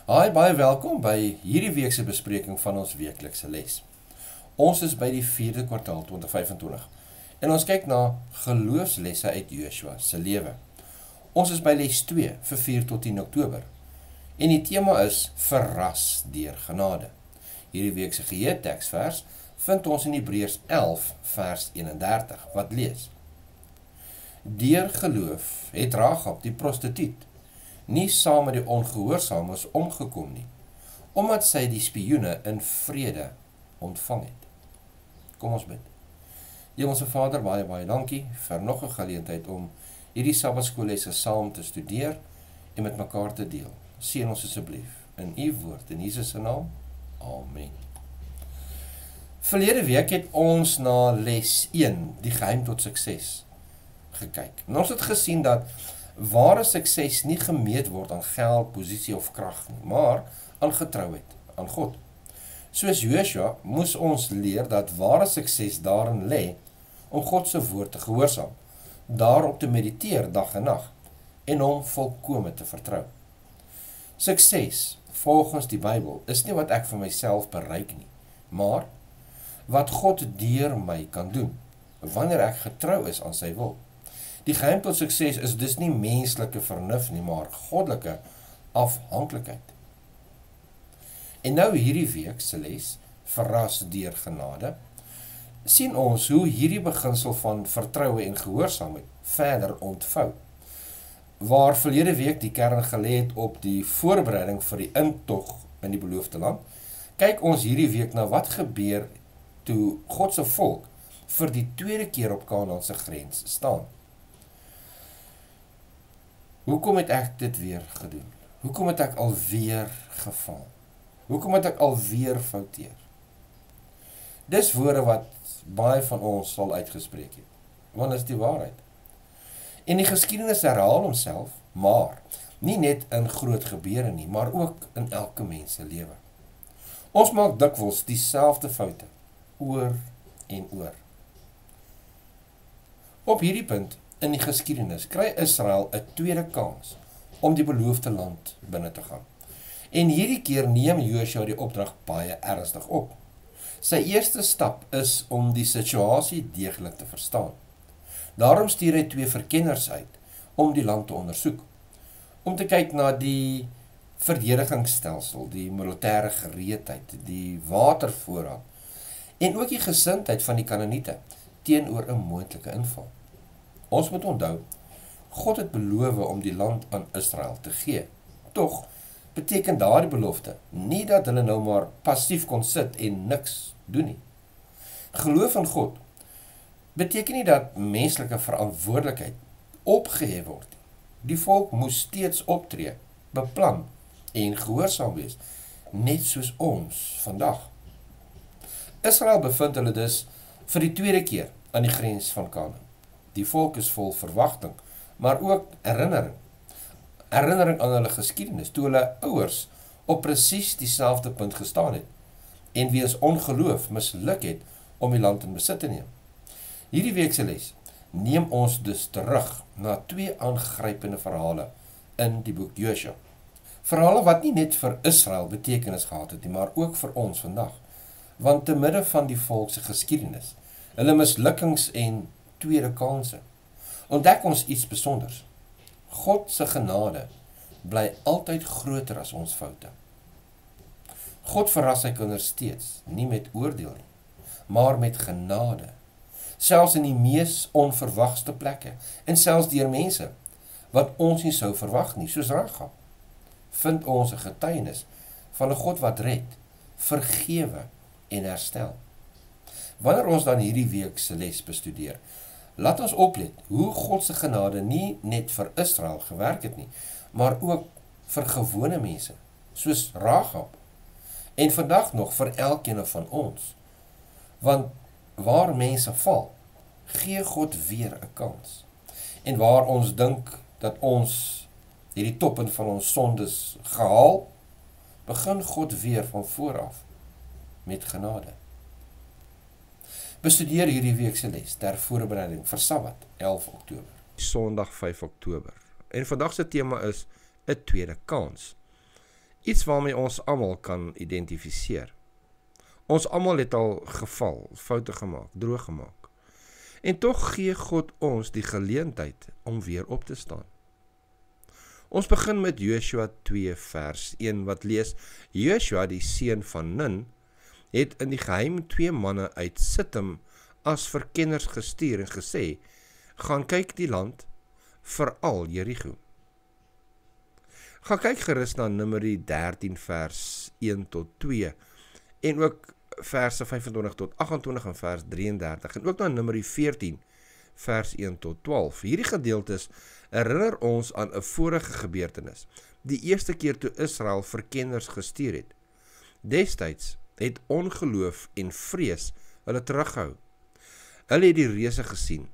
Hi, baie welkom by hierdie weekse bespreking van ons weeklikse les. Ons is by die 4de kwartaal 2025 en ons kyk na geloofslesse uit Joshua se lewe. Ons is by les 2 vir 4 tot 10 Oktober en die tema is verras deur genade. Hierdie weekse geheerteksvers vind ons in Hebreërs 11 vers 31 wat lees: Deur geloof het Rahab die prostituut nie saam met die ongehoorsaames omgekom nie, omdat sy die spioene in vrede ontvang het. Kom ons bid. Hemelse Vader, baie dankie vir nog 'n geleentheid om hierdie Sabbatskoollesse saam te studeer en met mekaar te deel. Seën ons asseblief in U woord, in Jesus se naam. Amen. Verlede week het ons na les 1, die geheim tot sukses, gekyk. En ons het gesien dat ware sukses nie gemeet word aan geld, posisie of krag nie, maar aan getrouheid aan God. Soos Joshua moes ons leer dat ware sukses daarin lê om God se woord te gehoorsaam, daarop te mediteer dag en nag en hom volkome te vertrou. Sukses, volgens die Bybel, is nie wat ek vir myself bereik nie, maar wat God deur my kan doen, wanneer ek getrou is aan sy wil. Die geheim tot sukses is dus nie menslike vernuf nie, maar goddelike afhanklikheid. En nou hierdie week se les, verras deur genade, sien ons hoe hierdie beginsel van vertroue en gehoorsaamheid verder ontvou. Waar verlede week die kern gelê het op die voorbereiding vir die intog in die beloofde land, kyk ons hierdie week na wat gebeur toe God se volk vir die tweede keer op Kanaan se grens staan. Hoekom het ek dit weer gedoen? Hoekom het ek alweer geval? Hoekom het ek alweer fouteer? Dis woorde wat baie van ons sal uitgespreek het, want dit is die waarheid. En die geskiedenis herhaal homself, maar nie net in groot gebeure nie, maar ook in elke mens se lewe. Ons maak dikwels dieselfde foute, oor en oor. Op hierdie punt in die geskiedenis kry Israel 'n tweede kans om die beloofde land binne te gaan. En hierdie keer neem Joshua die opdrag baie ernstig op. Sy eerste stap is om die situasie deeglik te verstaan. Daarom stuur hy 2 verkenners uit om die land te ondersoek, om te kyk na die verdedigingsstelsel, die militêre gereedheid, die watervoorraad en ook die gesindheid van die Kanaaniete teenoor 'n moontlike inval. Ons moet onthou, God het beloof om die land aan Israel te gee. Tog beteken daardie belofte nie dat hulle nou maar passief kon sit en niks doen nie. Geloof in God beteken nie dat menslike verantwoordelikheid opgehef word. Die volk moes steeds optree, beplan en gehoorsaam wees, net soos ons vandag. Israel bevind hulle dus vir die tweede keer aan die grens van Kanaan. Die volk is vol verwagting, maar ook herinnering. Herinnering aan hulle geskiedenis, toe hulle ouers op presies dieselfde punt gestaan het, en weens ongeloof misluk het om die land in besit te neem. Hierdie weekse les neem ons dus terug na 2 aangrypende verhale in die boek Joshua. Verhale wat nie net vir Israel betekenis gehad het nie, maar ook vir ons vandag. Want te midde van die volk se geskiedenis, hulle mislukkings en tweede kanse, ontdek ons iets besonders. God se genade bly altyd groter as ons foute. God verras sy kinders steeds, nie met oordeel nie, maar met genade. Selfs in die mees onverwagste plekke, en selfs deur mense wat ons nie sou verwag nie, soos Rahab, vind ons 'n getuienis van 'n God wat red, vergewe en herstel. Wanneer ons dan hierdie week se les bestudeer, laat ons oplet hoe God se genade nie net vir Israel gewerk het nie, maar ook vir gewone mense, soos Rahab, en vandag nog vir elkeen van ons. Want waar mense val, gee God weer 'n kans. En waar ons dink dat ons hierdie toppunt van ons sondes gehaal, begin God weer van voor af met genade. Bestudeer hierdie week se les ter voorbereiding vir Sabbat 11 Oktober. Sondag 5 Oktober. En vandag se tema is 'n tweede kans. Iets waarmee ons almal kan identifiseer. Ons almal het al geval, foute gemaak, droog gemaak. En tog gee God ons die geleentheid om weer op te staan. Ons begin met Joshua 2 vers 1 wat lees, Joshua die seun van Nun het in die geheim 2 manne uit Sittim as verkenners gestuur en gesê, gaan kyk die land, veral Jericho. Gaan kyk gerus na Numeri 13 vers 1 tot 2 en ook verse 25 tot 28 en vers 33 en ook na Numeri 14 vers 1 tot 12. Hierdie gedeeltes herinner ons aan 'n vorige gebeurtenis, die eerste keer toe Israel verkenners gestuur het. Destyds het ongeloof en vrees hulle teruggehou. Hulle het die reuse gesien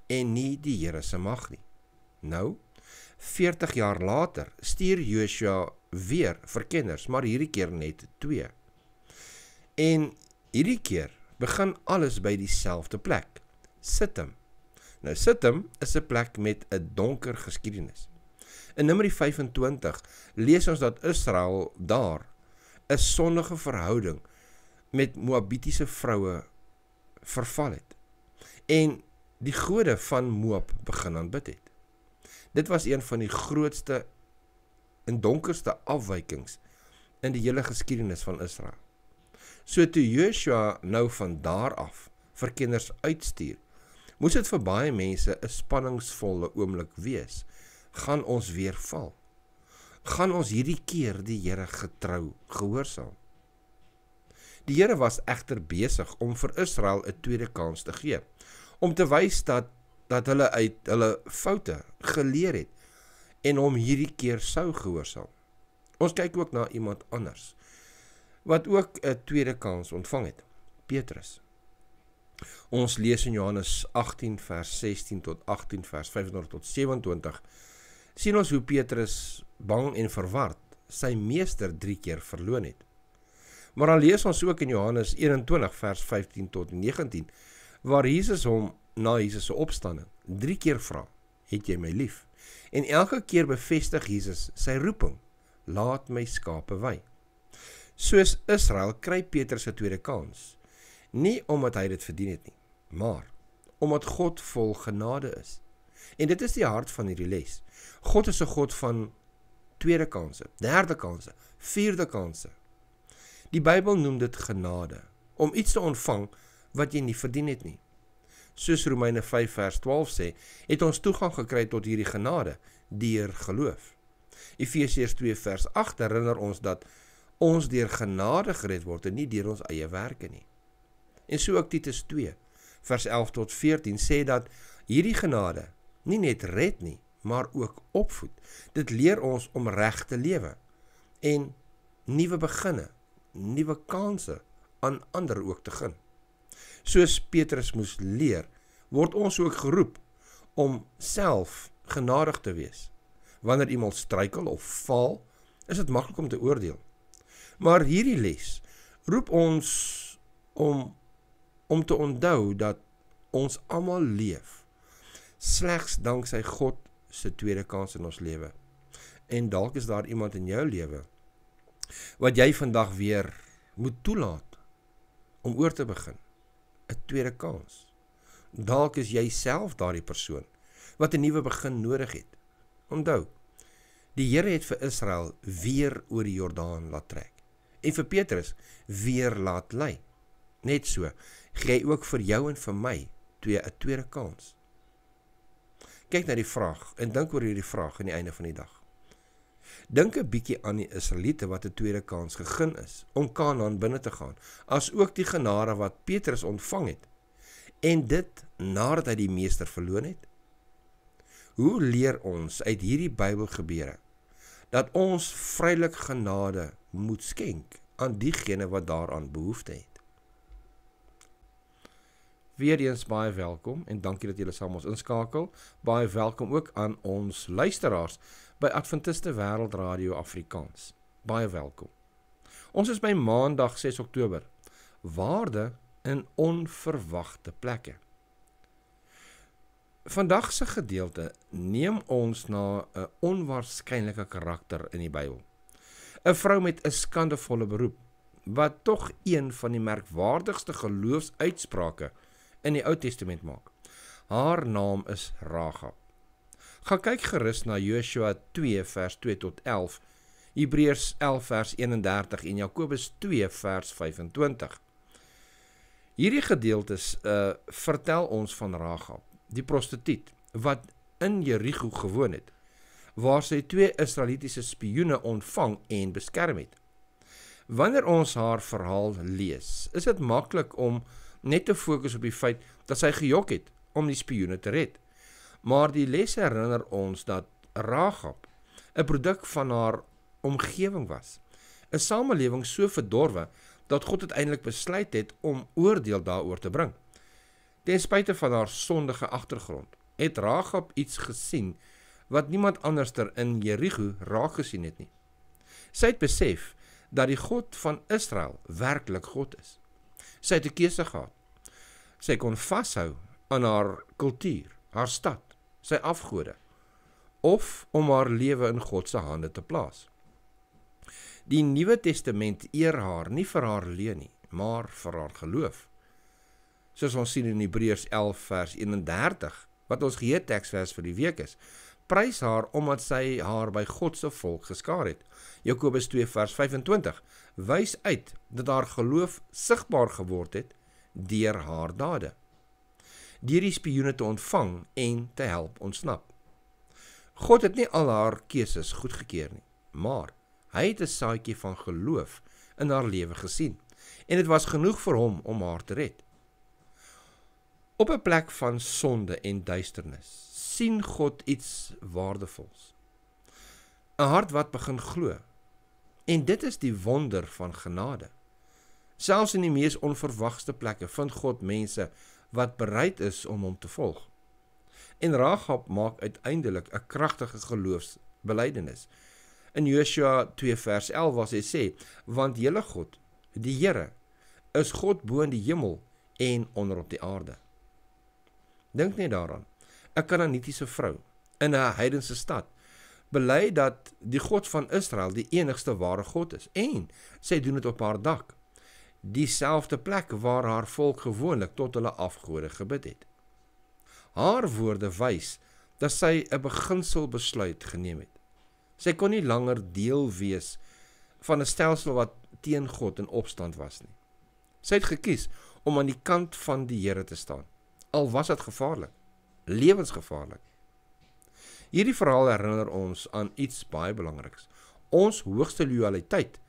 en nie die Here se mag nie. Nou, 40 jaar later stuur Joshua weer verkenners, maar hierdie keer net 2. En hierdie keer begin alles by dieselfde plek, Sittim. Nou Sittim is 'n plek met 'n donker geskiedenis. In Numeri 25 lees ons dat Israel daar 'n sondige verhouding met Moabitiese vroue verval het en die gode van Moab begin aanbid het. Dit was een van die grootste en donkerste afwykings in die hele geskiedenis van Israel. So toe Joshua nou van daar af verkenners uitstuur, moes dit vir baie mense 'n spanningsvolle oomblik wees. Gaan ons weer val? Gaan ons hierdie keer die Here getrou gehoorsaam? Die Here was egter besig om vir Israel 'n tweede kans te gee, om te wys dat hulle uit hulle foute geleer het en hom hierdie keer sou gehoorsaam. Ons kyk ook na iemand anders wat ook 'n tweede kans ontvang het, Petrus. Ons lees in Johannes 18 vers 16 tot 18 vers 25 tot 27, sien ons hoe Petrus bang en verward sy meester 3 keer verloon het. Maar dan lees ons ook in Johannes 21 vers 15 tot 19, waar Jesus hom na Jesus se opstanding 3 keer vra, het jy my lief? En elke keer bevestig Jesus sy roeping, laat my skape wy. Soos Israel kry Petrus 'n tweede kans, nie omdat hy dit verdien het nie, maar omdat God vol genade is. En dit is die hart van hierdie les. God is 'n God van tweede kanse, derde kanse, vierde kanse. Die Bybel noem dit genade, om iets te ontvang wat jy nie verdien het nie. Soos Romeine 5 vers 12 sê, het ons toegang gekry tot hierdie genade deur geloof. Efesiërs 2 vers 8 herinner ons dat ons deur genade gered word en nie deur ons eie werke nie. En so ook Titus 2 vers 11 tot 14 sê dat hierdie genade nie net red nie, maar ook opvoed. Dit leer ons om reg te lewe en nuwe beginne, nuwe kanse aan ander ook te gun. Soos Petrus moes leer, word ons ook geroep om self genadig te wees. Wanneer iemand struikel of val, is dit maklik om te oordeel. Maar hierdie les roep ons om te onthou dat ons almal leef slegs danksy God se tweede kans in ons lewe. En dalk is daar iemand in jou lewe wat jy vandag weer moet toelaat om oor te begin. 'n Tweede kans. Dalk is jy self daardie persoon wat 'n nuwe begin nodig het. Onthou, die Here het vir Israel weer oor die Jordaan laat trek en vir Petrus weer laat lei. Net so, gee hy ook vir jou en vir my 'n tweede kans. Kyk na die vraag en dink oor hierdie vraag aan die einde van die dag. Dink 'n bietjie aan die Israeliete wat 'n tweede kans gegee is om Kanaan binne te gaan, as ook die genade wat Petrus ontvang het, en dit nadat hy die meester verloon het. Hoe leer ons uit hierdie Bybelgebeure dat ons vrylik genade moet skenk aan diegene wat daaraan behoefte het? Weereens baie welkom en dankie dat julle saam ons inskakel. Baie welkom ook aan ons luisteraars by Adventiste Wêreld Radio Afrikaans. Baie welkom. Ons is by Maandag 6 Oktober. Waarde in onverwagte plekke. Vandag se gedeelte neem ons na 'n onwaarskynlike karakter in die Bybel. 'n vrou met 'n skandevolle beroep, wat tog een van die merkwaardigste geloofsuitsprake in die Ou Testament maak. Haar naam is Rahab. Gaan kyk gerus na Joshua 2 vers 2 tot 11, Hebreërs 11 vers 31 en Jakobus 2 vers 25. Hierdie gedeeltes vertel ons van Rahab, die prostituut, wat in Jerigo gewoon het, waar sy 2 Israelitiese spioene ontvang en beskerm het. Wanneer ons haar verhaal lees, is dit maklik om net te fokus op die feit dat sy gejok het om die spioene te red. Maar die les herinner ons dat Rahab 'n produk van haar omgewing was. 'n samelewing so verdorwe dat God uiteindelik besluit het om oordeel daaroor te bring. Ten spyte van haar sondige agtergrond, het Rahab iets gesien wat niemand anderster in Jerigo raak gesien het nie. Sy het besef dat die God van Israel werklik God is. Sy het 'n keuse gehad. Sy kon vashou aan haar kultuur, haar stad, sy afgode, of om haar lewe in God se hande te plaas. Die Nuwe Testament eer haar nie vir haar lewe nie, maar vir haar geloof. Soos ons sien in Hebreërs 11 vers 31, wat ons geheerteksvers vir die week is, prys haar omdat sy haar by God se volk geskaar het. Jakobus 2 vers 25 wys uit dat haar geloof sigbaar geword het deur haar dade, deur die spioene te ontvang en te help ontsnap. God het nie al haar keuses goedgekeur nie, maar hy het 'n saadjie van geloof in haar lewe gesien, en dit was genoeg vir hom om haar te red. Op 'n plek van sonde en duisternis sien God iets waardevols. 'n Hart wat begin glo. En dit is die wonder van genade. Selfs in die mees onverwagste plekke vind God mense wat bereid is om hom te volg. En Rahab maak uiteindelik 'n kragtige geloofsbelydenis. In Joshua 2 vers 11 waar hy sê, want julle God, die Here, is God bo in die hemel en onder op die aarde. Dink net daaraan, 'n Kanaanitiese vrou in 'n heidense stad bely dat die God van Israel die enigste ware God is, en sy doen dit op haar dak, dieselfde plek waar haar volk gewoonlik tot hulle afgode gebid het. Haar woorde wys dat sy 'n beginselbesluit geneem het. Sy kon nie langer deel wees van 'n stelsel wat teen God in opstand was nie. Sy het gekies om aan die kant van die Here te staan, al was dit gevaarlik, lewensgevaarlik. Hierdie verhaal herinner ons aan iets baie belangriks. Ons hoogste loyaliteit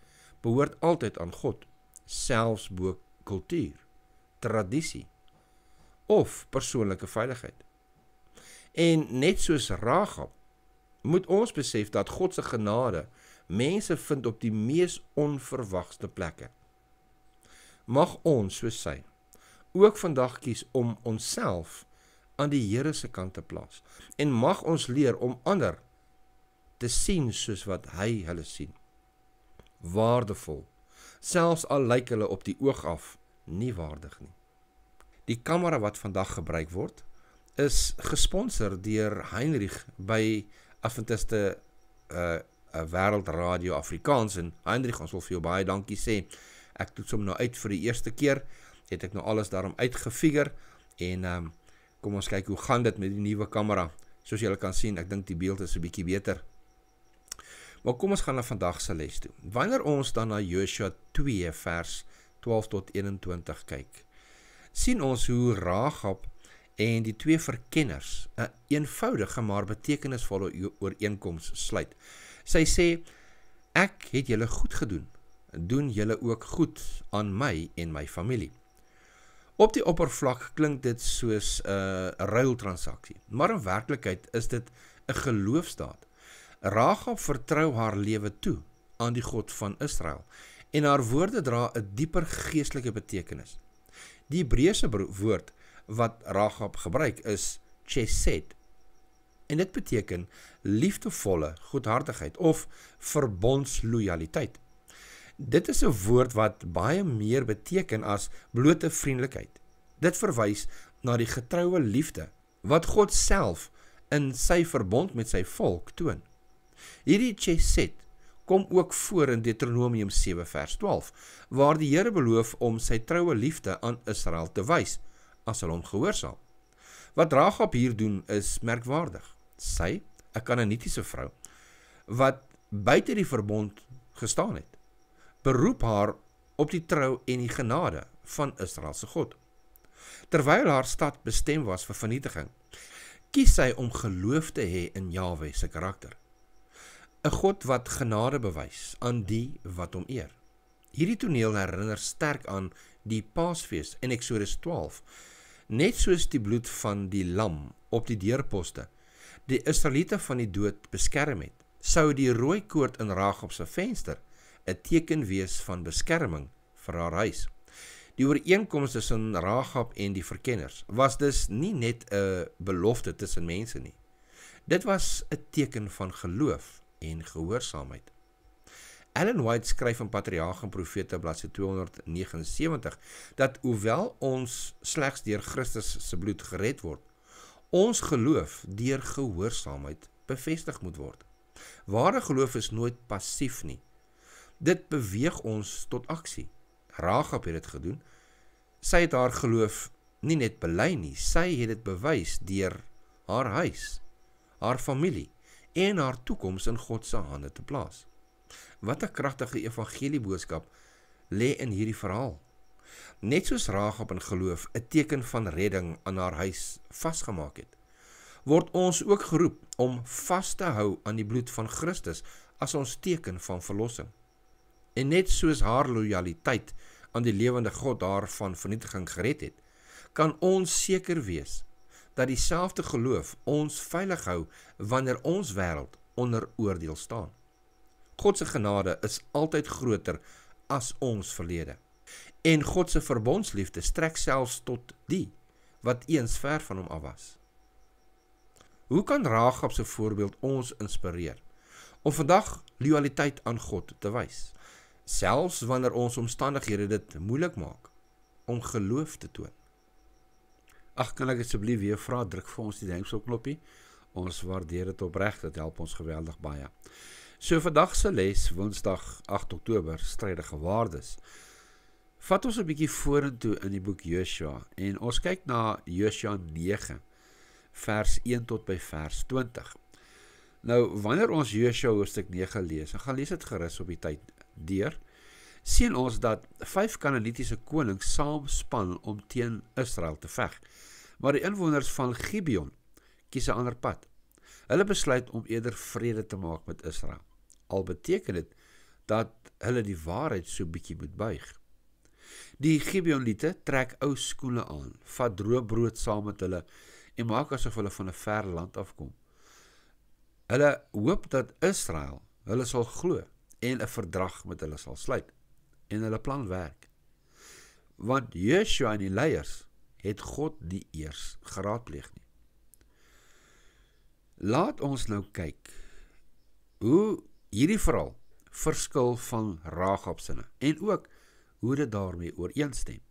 behoort altyd aan God, selfs bo kultuur, tradisie of persoonlike veiligheid. En net soos Rahab, moet ons besef dat God se genade mense vind op die mees onverwagste plekke. Mag ons, soos sy, ook vandag kies om onsself aan die Here se kant te plaas, en mag ons leer om ander te sien soos wat hy hulle sien. Waardevol, selfs al lyk hulle op die oog af nie waardig nie. Die kamera wat vandag gebruik word, is gesponsor deur Heinrich by Adventiste Wêreldradio Afrikaans, en Heinrich, ons wil vir jou baie dankie sê. Ek toets hom nou uit vir die eerste keer, het ek nou alles daarom uitgefigure, en kom ons kyk hoe gaan dit met die nuwe kamera. Soos julle kan sien, ek dink die beeld is 'n bietjie beter. Maar kom ons gaan na vandag se les toe. Wanneer ons dan na Joshua 2 vers 12 tot 21 kyk, sien ons hoe Rahab en die 2 verkenners 'n eenvoudige maar betekenisvolle ooreenkoms sluit. Sy sê, ek het julle goed gedoen, doen julle ook goed aan my en my familie. Op die oppervlak klink dit soos 'n ruiltransaksie, maar in werklikheid is dit 'n geloofsdaad. Rahab vertrou haar lewe toe aan die God van Israel, en haar woorde dra 'n dieper geestelike betekenis. Die Hebreëse woord wat Rahab gebruik is chesed, en dit beteken liefdevolle goedhartigheid of verbondsloyaliteit. Dit is 'n woord wat baie meer beteken as blote vriendelikheid. Dit verwys na die getroue liefde wat God self in sy verbond met sy volk toon. Hierdie chesed kom ook voor in Deuteronomium 7 vers 12, waar die Here beloof om sy troue liefde aan Israel te wys, as hulle hom gehoorsaam. Wat Rahab hier doen is merkwaardig. Sy, 'n Kanaanitiese vrou, wat buite die verbond gestaan het, beroep haar op die trou en die genade van Israel se God. Terwyl haar stad bestem was vir vernietiging, kies sy om geloof te hê in Jahwe se karakter. 'n God wat genade bewys aan die wat hom eer. Hierdie toneel herinner sterk aan die Paasfees in Eksodus 12, net soos die bloed van die lam op die deurposte die Israeliete van die dood beskerm het, sou die rooi koord in Rahab se venster 'n teken wees van beskerming vir haar huis. Die ooreenkoms tussen Rahab en die verkenners was dus nie net 'n belofte tussen mense nie. Dit was 'n teken van geloof en gehoorsaamheid. Ellen White skryf in Patriarge en Profete bladsy 279 dat hoewel ons slegs deur Christus se bloed gered word, ons geloof deur gehoorsaamheid bevestig moet word. Ware geloof is nooit passief nie. Dit beweeg ons tot aksie. Rahab het dit gedoen. Sy het haar geloof nie net bely nie, sy het dit bewys deur haar huis, haar familie en haar toekoms in God se hande te plaas. Wat 'n kragtige evangelieboodskap lê in hierdie verhaal. Net soos Rahab in geloof 'n teken van redding aan haar huis vasgemaak het, word ons ook geroep om vas te hou aan die bloed van Christus as ons teken van verlossing. En net soos haar lojaliteit aan die lewende God haar van vernietiging gered het, kan ons seker wees dat dieselfde geloof ons veilig hou wanneer ons wêreld onder oordeel staan. God se genade is altyd groter as ons verlede. En God se verbondsliefde strek selfs tot die wat eens ver van hom af was. Hoe kan Rahab se voorbeeld ons inspireer om vandag lojaliteit aan God te wys, selfs wanneer ons omstandighede dit moeilik maak om geloof te toon? Ag, kan ek asseblief weer vra, druk vir ons die duimsopknoppie. Ons waardeer dit opreg, dit help ons geweldig baie. So vandag se les, Woensdag 8 Oktober, strydige waardes. Vat ons 'n bietjie vorentoe in die boek Josua en ons kyk na Josua 9 vers 1 tot by vers 20. Nou, wanneer ons Josua hoofstuk 9 lees, en gaan lees dit gerus op die tyd deur, sien ons dat 5 Kanaanitiese konings saamspan om teen Israel te veg. Maar die inwoners van Gibeon kies 'n ander pad. Hulle besluit om eerder vrede te maak met Israel. Al beteken dit dat hulle die waarheid so bietjie moet buig. Die Gibeoniete trek ou skoene aan, vat droë brood saam met hulle en maak asof hulle van 'n ver land afkom. Hulle hoop dat Israel hulle sal glo en 'n verdrag met hulle sal sluit. En hulle plan werk. Want Josua en die leiers het God nie eers geraadpleeg nie. Laat ons nou kyk hoe hierdie verhaal verskil van Rahab se en ook hoe dit daarmee ooreenstem.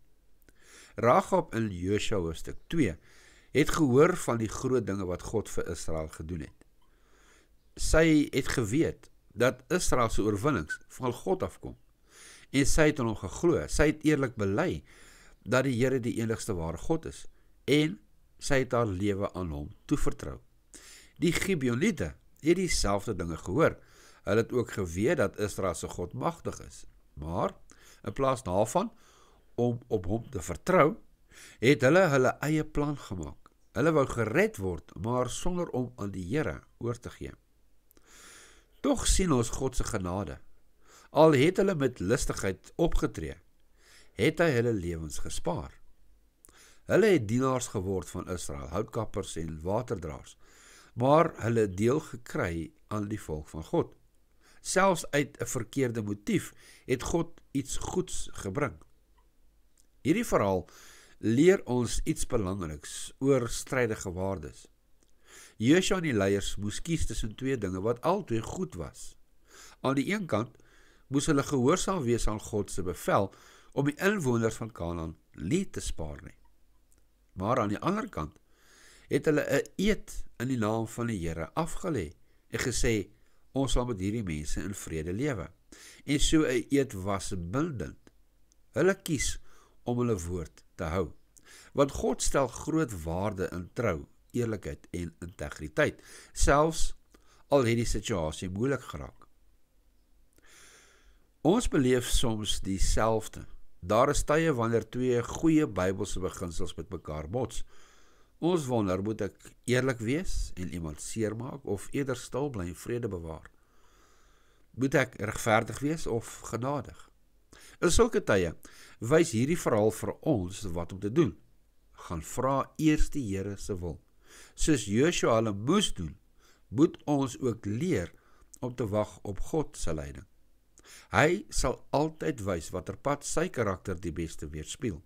Rahab in Josua hoofstuk 2 het gehoor van die groot dinge wat God vir Israel gedoen het. Sy het geweet dat Israel se oorwinnings van God afkom en sy het aan hom geglo. Sy het eerlik bely dat die Here die enigste ware God is en sy het haar lewe aan hom toevertrou. Die Gibeoniete het dieselfde dinge gehoor. Hulle het ook geweet dat Israel se God magtig is. Maar in plaas daarvan om op hom te vertrou, het hulle eie plan gemaak. Hulle wou gered word, maar sonder om aan die Here oor te gee. Tog sien ons God se genade. Al het hulle met listigheid opgetree, het hy hulle lewens gespaar. Hulle het dienaars geword van Israel, houtkappers en waterdraers, maar hulle deel gekry aan die volk van God. Selfs uit 'n verkeerde motief het God iets goeds gebring. Hierdie verhaal leer ons iets belangriks oor strydige waardes. Josua en die leiers moes kies tussen 2 dinge wat albei goed was. Aan die een kant moes hulle gehoorsaam wees aan God se bevel om die inwoners van Kanaan nie te spaar nie. Maar aan die ander kant het hulle 'n eed in die naam van die Here afgelê en gesê, Ons sal met hierdie mense in vrede lewe. En so 'n eed was bindend. Hulle kies om hulle woord te hou. Want God stel groot waarde in trou, eerlikheid en integriteit, selfs al het die situasie moeilik geraak. Ons beleef soms dieselfde. Daar is tye wanneer twee goeie Bybelse beginsels met mekaar bots. Ons wonder, moet ek eerlik wees en iemand seermaak of eerder stil bly en vrede bewaar? Moet ek regverdig wees of genadig? In sulke tye wys hierdie verhaal vir ons wat om te doen. Gaan vra eers die Here se wil. Soos Joshua hulle moes doen, moet ons ook leer om te wag op God se leiding. Hy sal altyd wys watter pad sy karakter die beste weerspieël.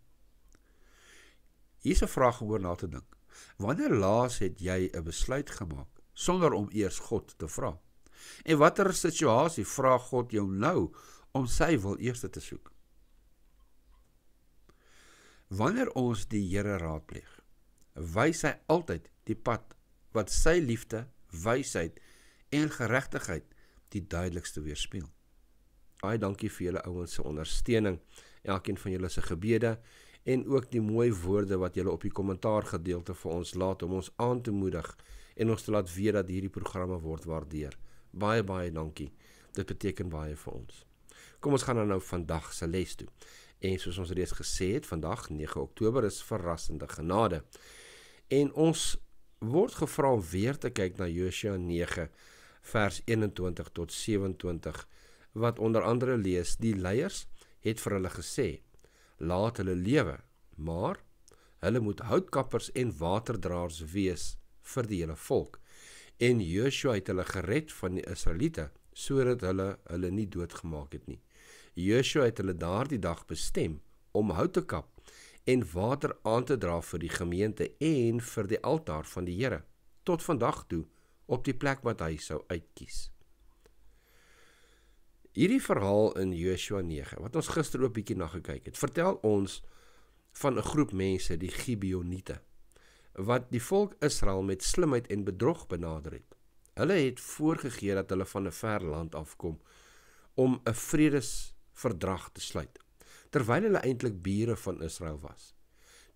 Hier is 'n vraag om oor na te dink. Wanneer laas het jy 'n besluit gemaak sonder om eers God te vra? En watter situasie vra God jou nou om sy wil eers te soek? Wanneer ons die Here raadpleeg, wys hy altyd die pad wat sy liefde, wysheid en geregtigheid die duidelikste weerspieël. Baie dankie vir julle ouens se ondersteuning, elkeen van julle se gebede en ook die mooi woorde wat julle op die kommentaargedeelte vir ons laat om ons aan te moedig en ons te laat weet dat hierdie programme word waardeer. Baie, baie dankie. Dit beteken baie vir ons. Kom ons gaan nou vandag se les toe. En soos ons reeds gesê het, vandag 9 Oktober is verrassende genade. En ons word gevra om weer te kyk na Josua 9 vers 21 tot 27 wat onder andere lees: die leiers het vir hulle gesê, laat hulle lewe, maar hulle moet houtkappers en waterdraers wees vir die hele volk. En Joshua het hulle gered van die Israeliete, sodat hulle nie doodgemaak het nie. Joshua het hulle daardie dag bestem om hout te kap en water aan te dra vir die gemeente en vir die altaar van die Here, tot vandag toe op die plek wat hy sou uitkies. Hierdie verhaal in Josua 9, wat ons gister ook bietjie na gekyk het, vertel ons van 'n groep mense, die Gibeoniete, wat die volk Israel met slimheid en bedrog benader het. Hulle het voorgegee dat hulle van 'n ver land afkom om 'n vredesverdrag te sluit, terwyl hulle eintlik bure van Israel was.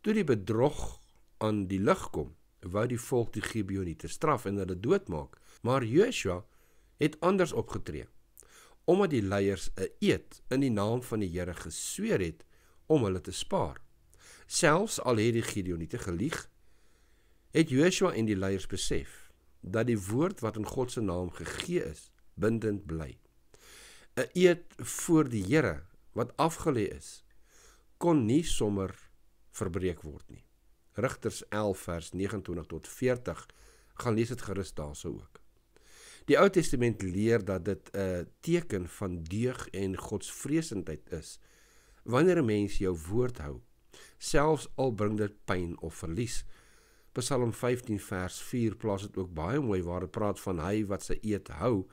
Toe die bedrog aan die lig kom, wou die volk die Gibeoniete straf en hulle doodmaak, maar Joshua het anders opgetree, omdat die leiers 'n eed in die naam van die Here gesweer het om hulle te spaar. Selfs al het die Gibeoniete gelieg, het Joshua en die leiers besef dat die woord wat in God se naam gegee is, bindend bly. 'n Eed voor die Here wat afgelê is, kon nie sommer verbreek word nie. Rigters 11 vers 29 tot 40, gaan lees dit gerus daarso ook. Die Ou Testament leer dat dit 'n teken van deug en godsvreesendheid is, wanneer 'n mens jou woord hou, selfs al bring dit pyn of verlies. Psalm 15 vers 4 plaas dit ook baie mooi, waar dit praat van hy wat sy eed hou,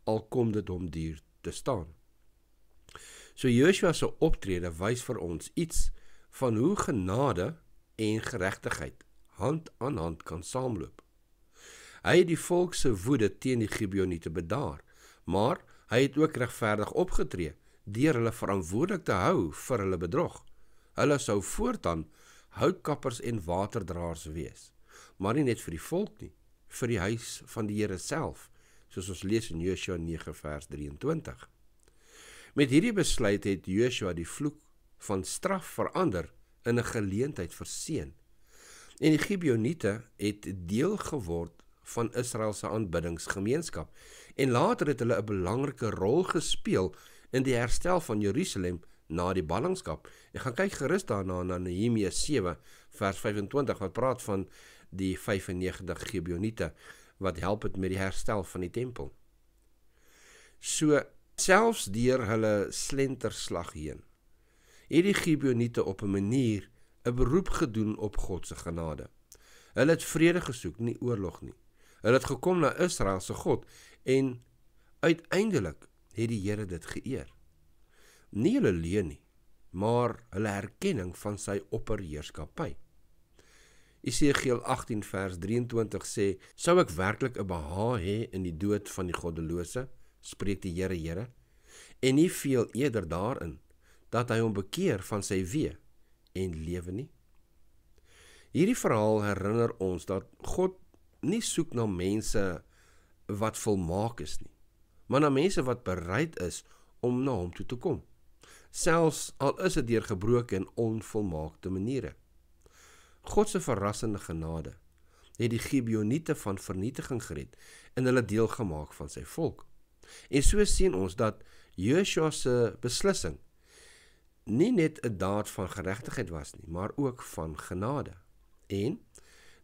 al kom dit hom duur te staan. So Joshua se optrede wys vir ons iets van hoe genade en geregtigheid hand aan hand kan saamloop. Hy het die volk se woede teen die Gibeoniete bedaar, maar hy het ook regverdig opgetree deur hulle verantwoordelik te hou vir hulle bedrog. Hulle sou voortaan houtkappers en waterdraers wees, maar nie net vir die volk nie, vir die huis van die Here self, soos ons lees in Josua 9 vers 23. Met hierdie besluit het Joshua die vloek van straf verander in 'n geleentheid vir seën. En die Gibeoniete het deel geword van Israel se aanbiddingsgemeenskap en later het hulle 'n belangrike rol gespeel in die herstel van Jerusalem na die ballingskap. Ek gaan kyk gerus daarna na Nehemia 7 vers 25 wat praat van die 95 Gibeoniete wat help het met die herstel van die tempel. So selfs deur hulle slenterslag heen het die Gibeoniete op 'n manier 'n beroep gedoen op God se genade. Hulle het vrede gesoek, nie oorlog nie. Hulle het gekom na Israel se God en uiteindelik het die Here dit geëer. Nie hulle leuen nie, maar hulle erkenning van sy opperheerskappy. Esegiel 18 vers 23 sê, sou ek werklik 'n behaag hê in die dood van die goddelose, spreek die Here, en nie veel eerder daarin, dat hy hom bekeer van sy weë en lewe nie. Hierdie verhaal herinner ons dat God nie soek na mense wat volmaak is nie, maar na mense wat bereid is om na hom toe te kom, selfs al is dit deur gebroke en onvolmaakte maniere. God se verrassende genade het die Gibeoniete van vernietiging gered en hulle deel gemaak van sy volk. En so sien ons dat Joshua se beslissing nie net 'n daad van geregtigheid was nie, maar ook van genade. En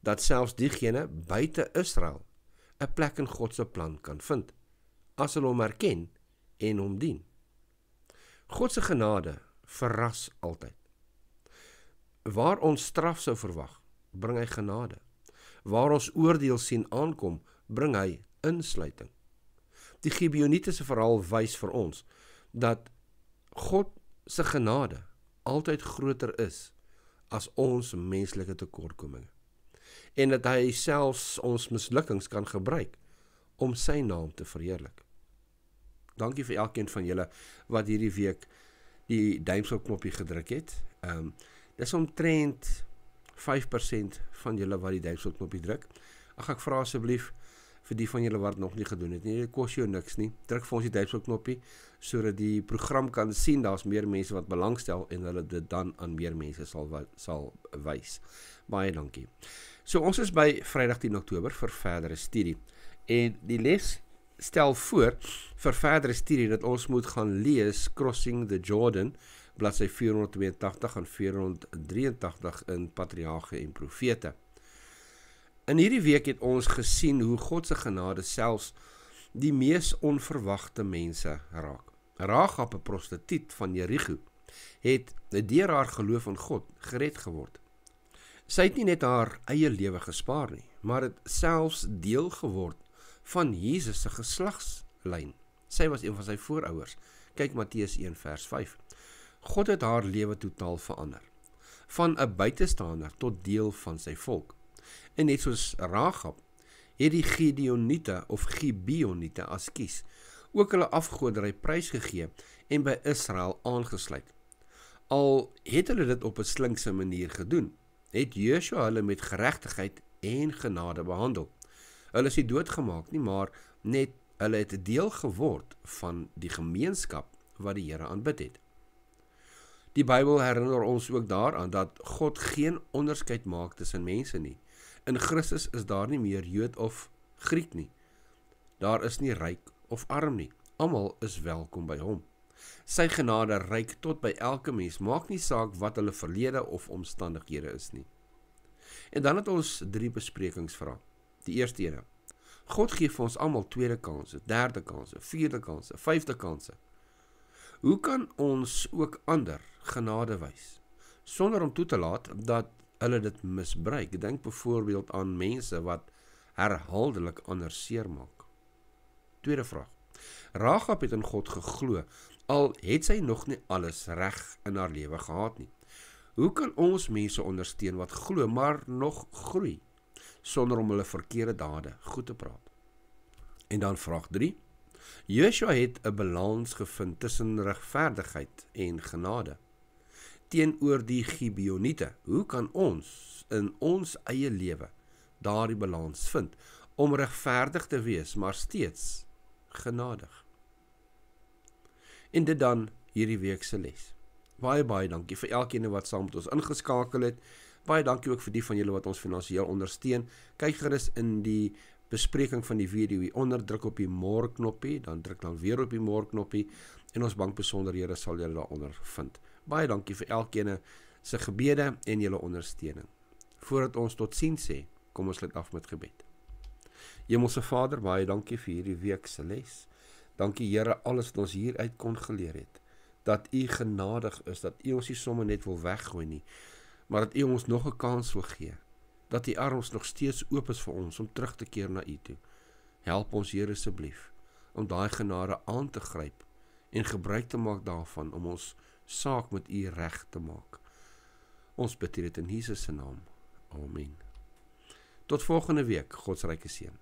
dat selfs diegene buite Israel 'n plek in God se plan kan vind, as hulle hom erken en hom dien. God se genade verras altyd. Waar ons straf sou verwag, bring hy genade. Waar ons oordeel sien aankom, bring hy insluiting. Die Gibeoniete se verhaal wys vir ons dat God se genade altyd groter is as ons menslike tekortkominge, en dat hy selfs ons mislukkings kan gebruik om sy naam te verheerlik. Dankie vir elkeen van julle wat hierdie week die duimselknoppie gedruk het. Dis omtrent 5% van julle wat die duimselknoppie druk. Ek vra asseblief vir die van julle wat nog nie gedoen het nie, dit kos jou niks nie. Druk vir ons die duimselknoppie sodat die program kan sien daar's meer mense wat belangstel en hulle dit dan aan meer mense sal wys. Baie dankie. So ons is by Vrydag 10 Oktober vir verdere studie. En die les stel voor vir verdere studie dat ons moet gaan lees Crossing the Jordan, bladsy 482 en 483 in Patriarge en Profete. In hierdie week het ons gesien hoe God se genade selfs die mees onverwagte mense raak. Rahab, 'n prostituut van Jerigo, het deur haar geloof in God gered geword. Sy het nie net haar eie lewe gespaar nie, maar het selfs deel geword van Jesus se geslagslyn. Sy was een van sy voorouers. Kyk Matteus 1 vers 5. God het haar lewe totaal verander, van 'n buitestander tot deel van sy volk. En net soos Rahab, het die Gideoniete of Gibeoniete as kies, ook hulle afgoderry prysgegee en by Israel aangesluit. Al het hulle dit op 'n slinkse manier gedoen, het Joshua hulle met geregtigheid en genade behandel. Hulle is nie doodgemaak nie, maar net hulle het deel geword van die gemeenskap wat die Here aanbid het. Die Bybel herinner ons ook daaraan dat God geen onderskeid maak tussen mense nie. In Christus is daar nie meer Jood of Griek nie. Daar is nie ryk of arm nie. Almal is welkom by hom. Sy genade reik tot by elke mens, maak nie saak wat hulle verlede of omstandighede is nie. En dan het ons 3 besprekingsvrae. Die eerste ene: God gee vir ons almal tweede kanse, derde kanse, vierde kanse, vyfde kanse. Hoe kan ons ook ander genade wys, sonder om toe te laat dat hulle dit misbruik? Denk byvoorbeeld aan mense wat herhaaldelik ander seermaak. Tweede vraag: Rahab het in God geglo, al het sy nog nie alles reg in haar lewe gehad nie. Hoe kan ons mense ondersteun wat glo, maar nog groei, sonder om hulle verkeerde dade goed te praat? En dan vraag 3. Joshua het 'n balans gevind tussen regverdigheid en genade teenoor die Gibeoniete. Hoe kan ons in ons eie lewe daardie balans vind om regverdig te wees, maar steeds genadig? En dit dan hierdie week se les. Baie dankie vir elkeen wat saam met ons ingeskakel het. Baie dankie ook vir die van julle wat ons finansiëel ondersteun. Kyk gerus in die bespreking van die video hieronder, druk op die more knoppie, dan druk dan weer op die more knoppie en ons bankbesonderhede sal julle daaronder vind. Baie dankie vir elkeen se gebede en julle ondersteuning. Voordat ons totsiens sê, kom ons sluit af met gebed. Hemelse Vader, baie dankie vir hierdie week se les. Dankie Here, alles wat ons hieruit kon geleer het, dat U genadig is, dat U ons nie sommer net wil weggooi nie, maar dat U ons nog 'n kans wil gee, dat die arms nog steeds oop is vir ons om terug te keer na U toe. Help ons Here asseblief om daai genade aan te gryp en gebruik te maak daarvan om ons saak met U reg te maak. Ons bid dit in Jesus se naam. Amen. Tot volgende week, God se ryke seën.